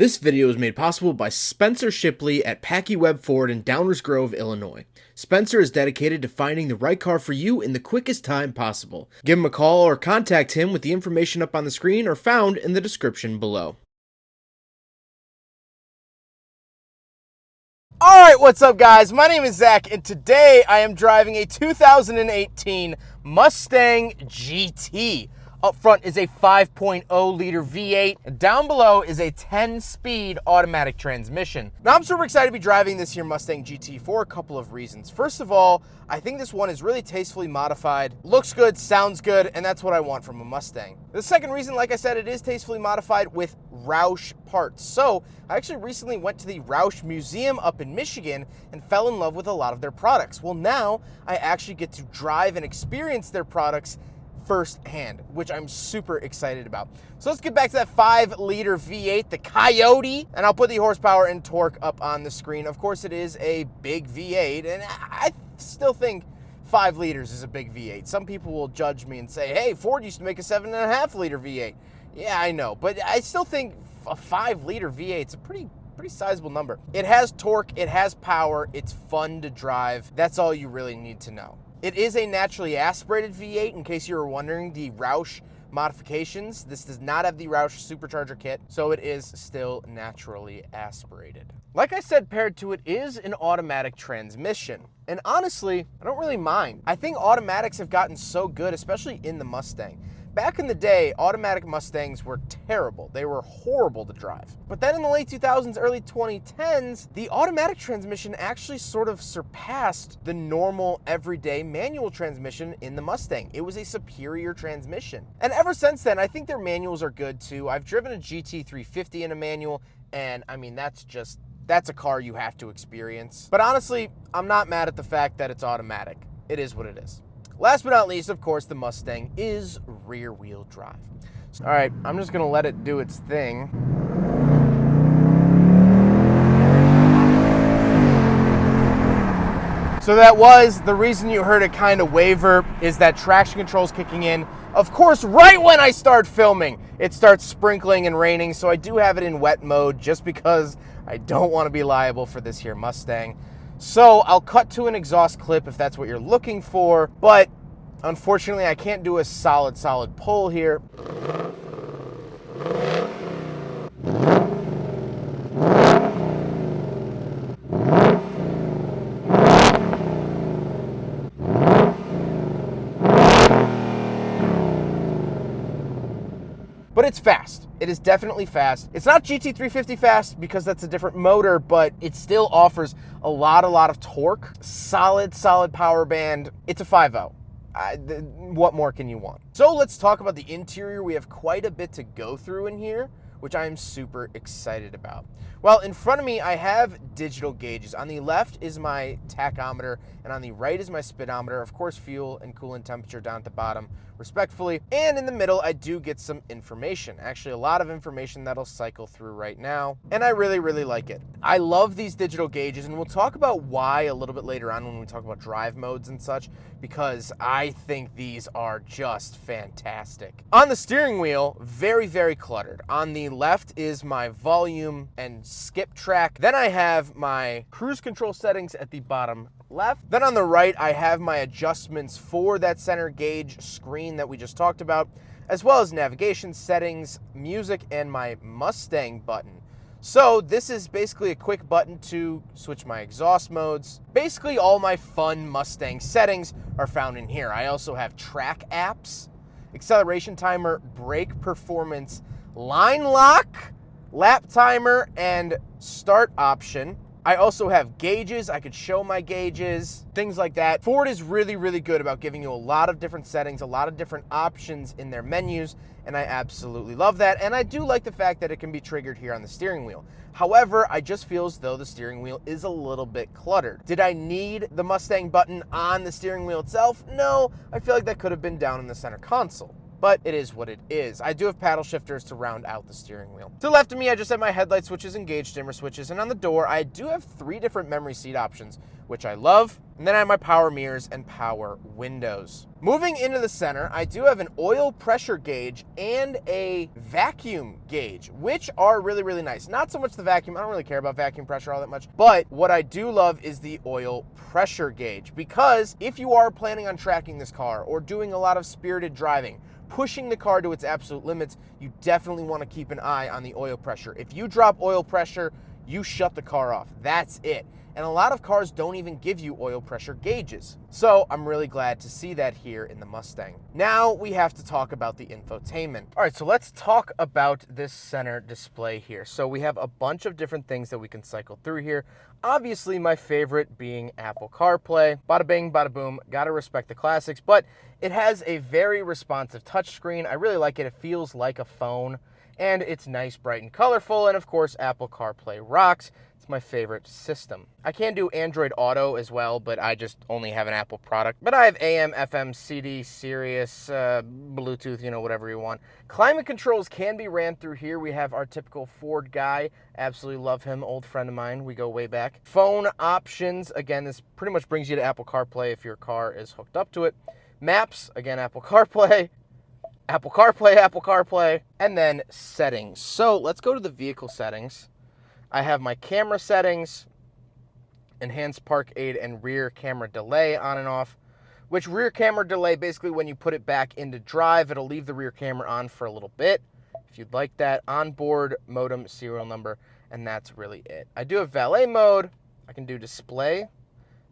This video is made possible by Spencer Shipley at Packey Webb Ford in Downers Grove, Illinois. Spencer is dedicated to finding the right car for you in the quickest time possible. Give him a call or contact him with the information up on the screen or found in the description below. Alright, what's up guys? My name is Zach and today I am driving a 2018 Mustang GT. Up front is a 5.0 liter V8, and down below is a 10-speed automatic transmission. Now I'm super excited to be driving this here Mustang GT for a couple of reasons. First of all, I think this one is really tastefully modified, looks good, sounds good, and that's what I want from a Mustang. The second reason, like I said, it is tastefully modified with ROUSH parts. So I actually recently went to the ROUSH Museum up in Michigan and fell in love with a lot of their products. Well, now I actually get to drive and experience their products firsthand, which I'm super excited about. So let's get back to that 5-liter V8, the Coyote, and I'll put the horsepower and torque up on the screen. Of course, it is a big V8, and I still think 5 liters is a big V8. Some people will judge me and say, hey, Ford used to make a 7.5-liter V8. Yeah, I know, but I still think a 5-liter V8 is a pretty sizable number. It has torque, it has power, it's fun to drive. That's all you really need to know. It is a naturally aspirated V8, in case you were wondering, the ROUSH modifications. This does not have the ROUSH supercharger kit, so it is still naturally aspirated. Like I said, paired to it is an automatic transmission. And honestly, I don't really mind. I think automatics have gotten so good, especially in the Mustang. Back in the day, automatic Mustangs were terrible. They were horrible to drive. But then in the late 2000s, early 2010s, the automatic transmission actually sort of surpassed the normal everyday manual transmission in the Mustang. It was a superior transmission. And ever since then, I think their manuals are good too. I've driven a GT350 in a manual, and I mean, that's a car you have to experience. But honestly, I'm not mad at the fact that it's automatic. It is what it is. Last but not least, of course, the Mustang is rear-wheel drive. All right, I'm just gonna let it do its thing. So that was the reason you heard it kind of waver, is that traction control's kicking in. Of course, right when I start filming, it starts sprinkling and raining, so I do have it in wet mode just because I don't want to be liable for this here Mustang. So I'll cut to an exhaust clip if that's what you're looking for, but unfortunately I can't do a solid pull here. But it's fast. It is definitely fast. It's not GT350 fast because that's a different motor, but it still offers a lot of torque. Solid power band. It's a 5.0. What more can you want? So let's talk about the interior. We have quite a bit to go through in here, which I am super excited about. Well, in front of me, I have digital gauges. On the left is my tachometer, and on the right is my speedometer. Of course, fuel and coolant temperature down at the bottom, respectfully. And in the middle, I do get some information. Actually, a lot of information that'll cycle through right now, and I really like it. I love these digital gauges, and we'll talk about why a little bit later on when we talk about drive modes and such, because I think these are just fantastic. On the steering wheel, very cluttered. On the left is my volume and skip track. Then I have my cruise control settings at the bottom left. Then on the right, I have my adjustments for that center gauge screen that we just talked about, as well as navigation settings, music, and my Mustang button. So this is basically a quick button to switch my exhaust modes. Basically all my fun Mustang settings are found in here. I also have track apps, acceleration timer, brake performance, line lock, lap timer, and start option. I also have gauges. I could show my gauges, things like that. Ford is really good about giving you a lot of different settings, a lot of different options in their menus, and I absolutely love that. And I do like the fact that it can be triggered here on the steering wheel. However, I just feel as though the steering wheel is a little bit cluttered. Did I need the Mustang button on the steering wheel itself? No, I feel like that could have been down in the center console. but it is what it is. I do have paddle shifters to round out the steering wheel. To the left of me, I just have my headlight switches and gauge dimmer switches, and on the door, I do have 3 different memory seat options, which I love, and then I have my power mirrors and power windows. Moving into the center, I do have an oil pressure gauge and a vacuum gauge, which are really, really nice. Not so much the vacuum, I don't really care about vacuum pressure all that much, but what I do love is the oil pressure gauge, because if you are planning on tracking this car or doing a lot of spirited driving, pushing the car to its absolute limits, you definitely want to keep an eye on the oil pressure. If you drop oil pressure, you shut the car off. That's it. And a lot of cars don't even give you oil pressure gauges. So I'm really glad to see that here in the Mustang. Now we have to talk about the infotainment. All right, so let's talk about this center display here. So we have a bunch of different things that we can cycle through here. Obviously, my favorite being Apple CarPlay. Bada bing, bada boom, gotta respect the classics, but it has a very responsive touchscreen. I really like it. It feels like a phone, and it's nice, bright, and colorful, and of course, Apple CarPlay rocks. It's my favorite system. I can do Android Auto as well, but I just only have an Apple product. But I have AM, FM, CD, Sirius, Bluetooth, you know, whatever you want. Climate controls can be ran through here. We have our typical Ford guy. Absolutely love him, old friend of mine. We go way back. Phone options. Again, this pretty much brings you to Apple CarPlay if your car is hooked up to it. Maps, again, Apple CarPlay. Apple CarPlay, Apple CarPlay. And then settings. So let's go to the vehicle settings. I have my camera settings, enhanced park aid and rear camera delay on and off, which rear camera delay, basically when you put it back into drive, it'll leave the rear camera on for a little bit. If you'd like that, onboard modem serial number, and that's really it. I do have valet mode. I can do display,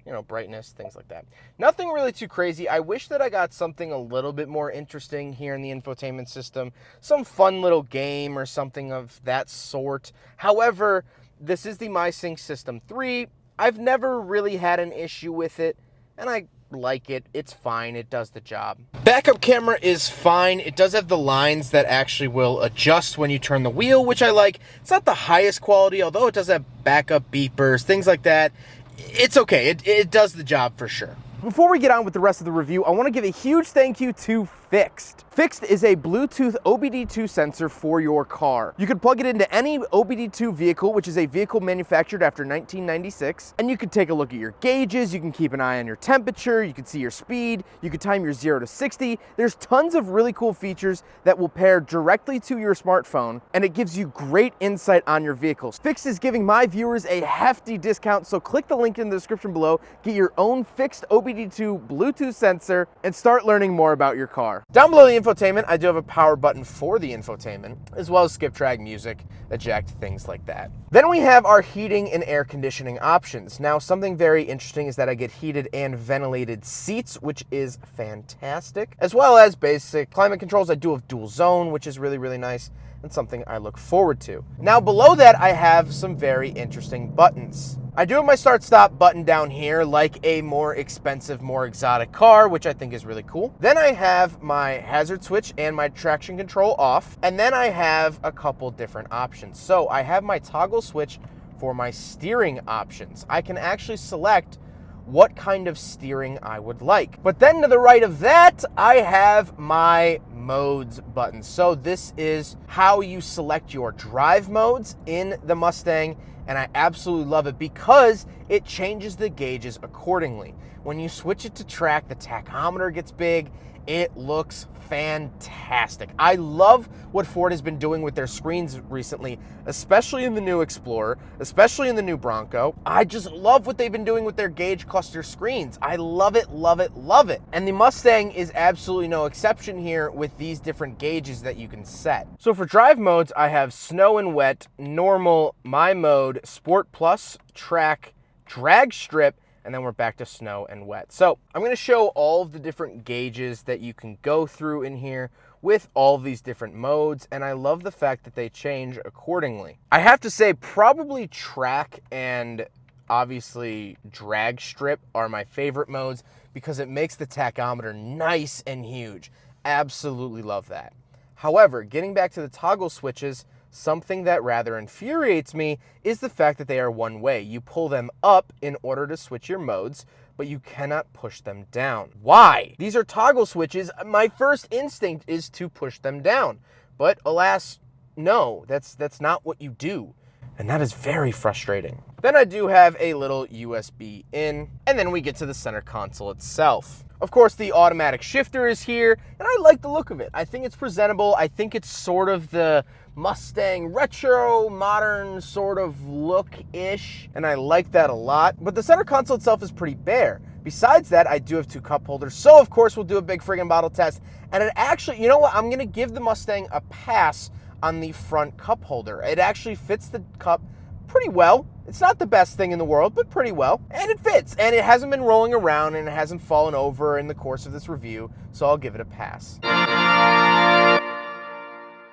you know, brightness, things like that. Nothing really too crazy. I wish that I got something a little bit more interesting here in the infotainment system. Some fun little game or something of that sort. However, this is the MySync System 3. I've never really had an issue with it, and I like it. It's fine. It does the job. Backup camera is fine. It does have the lines that actually will adjust when you turn the wheel, which I like. It's not the highest quality, although it does have backup beepers, things like that. It's okay. It does the job for sure. Before we get on with the rest of the review, I want to give a huge thank you to Fixed. Fixed is a Bluetooth OBD2 sensor for your car. You can plug it into any OBD2 vehicle, which is a vehicle manufactured after 1996, and you can take a look at your gauges, you can keep an eye on your temperature, you can see your speed, you can time your 0 to 60. There's tons of really cool features that will pair directly to your smartphone, and it gives you great insight on your vehicles. Fixed is giving my viewers a hefty discount, so click the link in the description below, get your own Fixed OBD2 Bluetooth sensor, and start learning more about your car. Down below the infotainment, I do have a power button for the infotainment, as well as skip track, music, eject, things like that. Then we have our heating and air conditioning options. Now, something very interesting is that I get heated and ventilated seats, which is fantastic, as well as basic climate controls. I do have dual zone, which is really, really nice, and something I look forward to. Now, below that, I have some very interesting buttons. I do have my start-stop button down here, like a more expensive, more exotic car, which I think is really cool. Then I have my hazard switch and my traction control off, and then I have a couple different options. So I have my toggle switch for my steering options. I can actually select what kind of steering I would like. But then to the right of that, I have my modes button. So this is how you select your drive modes in the Mustang, and I absolutely love it because it changes the gauges accordingly. When you switch it to track, the tachometer gets big. It looks fantastic. I love what Ford has been doing with their screens recently, especially in the new Explorer, especially in the new Bronco. I just love what they've been doing with their gauge cluster screens. I love it, love it, love it. And the Mustang is absolutely no exception here with these different gauges that you can set. So for drive modes, I have snow and wet, normal, my mode, sport plus, track, drag strip, and then we're back to snow and wet. So I'm gonna show all of the different gauges that you can go through in here with all of these different modes, and I love the fact that they change accordingly. I have to say, probably track and obviously drag strip are my favorite modes because it makes the tachometer nice and huge. Absolutely love that. However, getting back to the toggle switches, Something that rather infuriates me is the fact that they are one way. You pull them up in order to switch your modes, but you cannot push them down. Why? These are toggle switches. My first instinct is to push them down, but alas, no, that's not what you do. And that is very frustrating. Then I do have a little USB in, and then we get to the center console itself. Of course, the automatic shifter is here, and I like the look of it. I think it's presentable. I think it's sort of the Mustang retro, modern sort of look-ish, and I like that a lot. But the center console itself is pretty bare. Besides that, I do have 2 cup holders, so of course we'll do a big friggin' bottle test. And it actually, you know what? I'm gonna give the Mustang a pass on the front cup holder. It actually fits the cup pretty well. It's not the best thing in the world, but pretty well. And it fits, and it hasn't been rolling around, and it hasn't fallen over in the course of this review, so I'll give it a pass.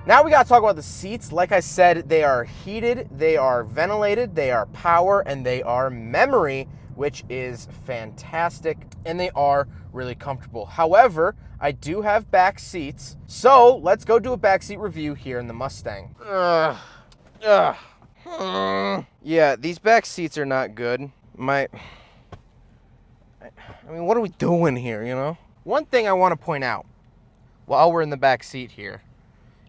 Now we gotta talk about the seats. Like I said, they are heated, they are ventilated, they are power, and they are memory, which is fantastic, and they are really comfortable. However, I do have back seats, so let's go do a backseat review here in the Mustang. Yeah, these back seats are not good. I mean, what are we doing here, you know? One thing I want to point out while we're in the back seat here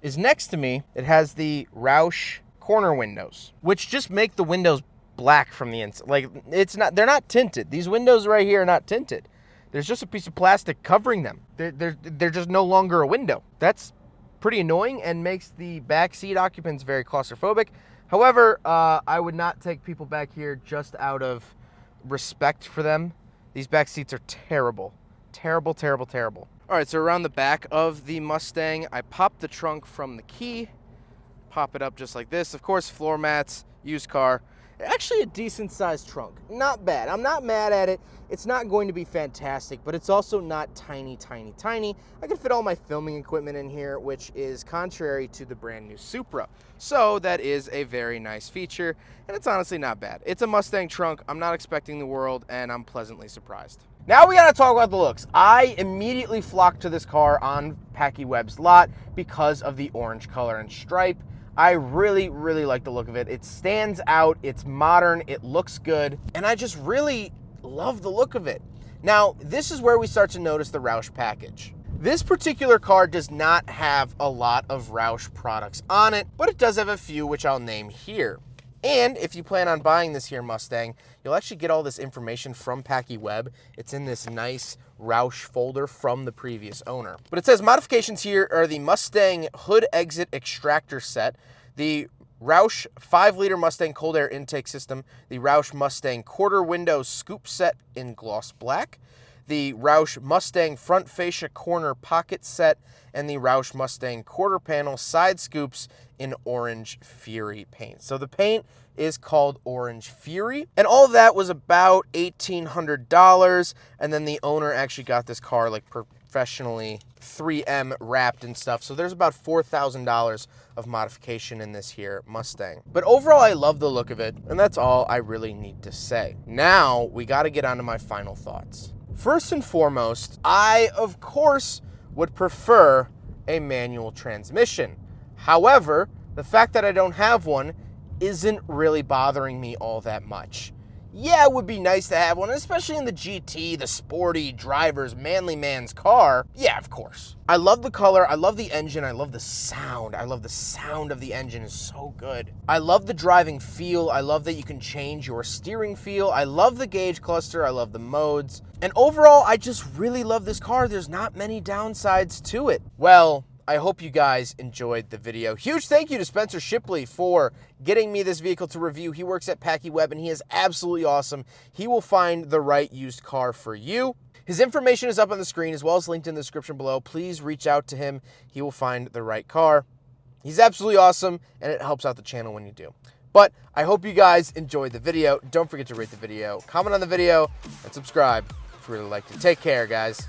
is next to me, it has the ROUSH corner windows, which just make the windows black from the inside. Like, they're not tinted. These windows right here are not tinted. There's just a piece of plastic covering them. They're just no longer a window. That's pretty annoying and makes the back seat occupants very claustrophobic. However, I would not take people back here just out of respect for them. These back seats are terrible. Terrible, terrible, terrible. All right, so around the back of the Mustang, I pop the trunk from the key, pop it up just like this. Of course, floor mats, used car. Actually a decent sized trunk. Not bad. I'm not mad at it. It's not going to be fantastic, but it's also not tiny, tiny, tiny. I can fit all my filming equipment in here, which is contrary to the brand new Supra. So that is a very nice feature, and it's honestly not bad. It's a Mustang trunk. I'm not expecting the world, and I'm pleasantly surprised. Now we gotta talk about the looks. I immediately flocked to this car on Packey Webb's lot because of the orange color and stripe. I really, really like the look of it. It stands out, it's modern, it looks good, and I just really love the look of it. Now, this is where we start to notice the ROUSH package. This particular car does not have a lot of ROUSH products on it, but it does have a few, which I'll name here. And if you plan on buying this here Mustang, you'll actually get all this information from Packey Webb. It's in this nice ROUSH folder from the previous owner. But it says modifications here are the Mustang hood exit extractor set, the ROUSH 5-liter Mustang cold air intake system, the ROUSH Mustang quarter window scoop set in gloss black, the ROUSH Mustang front fascia corner pocket set, and the ROUSH Mustang quarter panel side scoops in Orange Fury paint. So the paint is called Orange Fury, and all of that was about $1,800, and then the owner actually got this car like professionally 3M wrapped and stuff, so there's about $4,000 of modification in this here Mustang. But overall, I love the look of it, and that's all I really need to say. Now, we gotta get on to my final thoughts. First and foremost, I, of course, would prefer a manual transmission. However, the fact that I don't have one isn't really bothering me all that much. Yeah, it would be nice to have one, especially in the GT, the sporty driver's manly man's car. Yeah, of course. I love the color, I love the engine, I love the sound. I love the sound of the engine, is so good. I love the driving feel, I love that you can change your steering feel. I love the gauge cluster, I love the modes. And overall, I just really love this car. There's not many downsides to it. Well, I hope you guys enjoyed the video. Huge thank you to Spencer Shipley for getting me this vehicle to review. He works at Packey Webb, and he is absolutely awesome. He will find the right used car for you. His information is up on the screen as well as linked in the description below. Please reach out to him. He will find the right car. He's absolutely awesome, and it helps out the channel when you do. But I hope you guys enjoyed the video. Don't forget to rate the video, comment on the video, and subscribe if you really liked it. Take care, guys.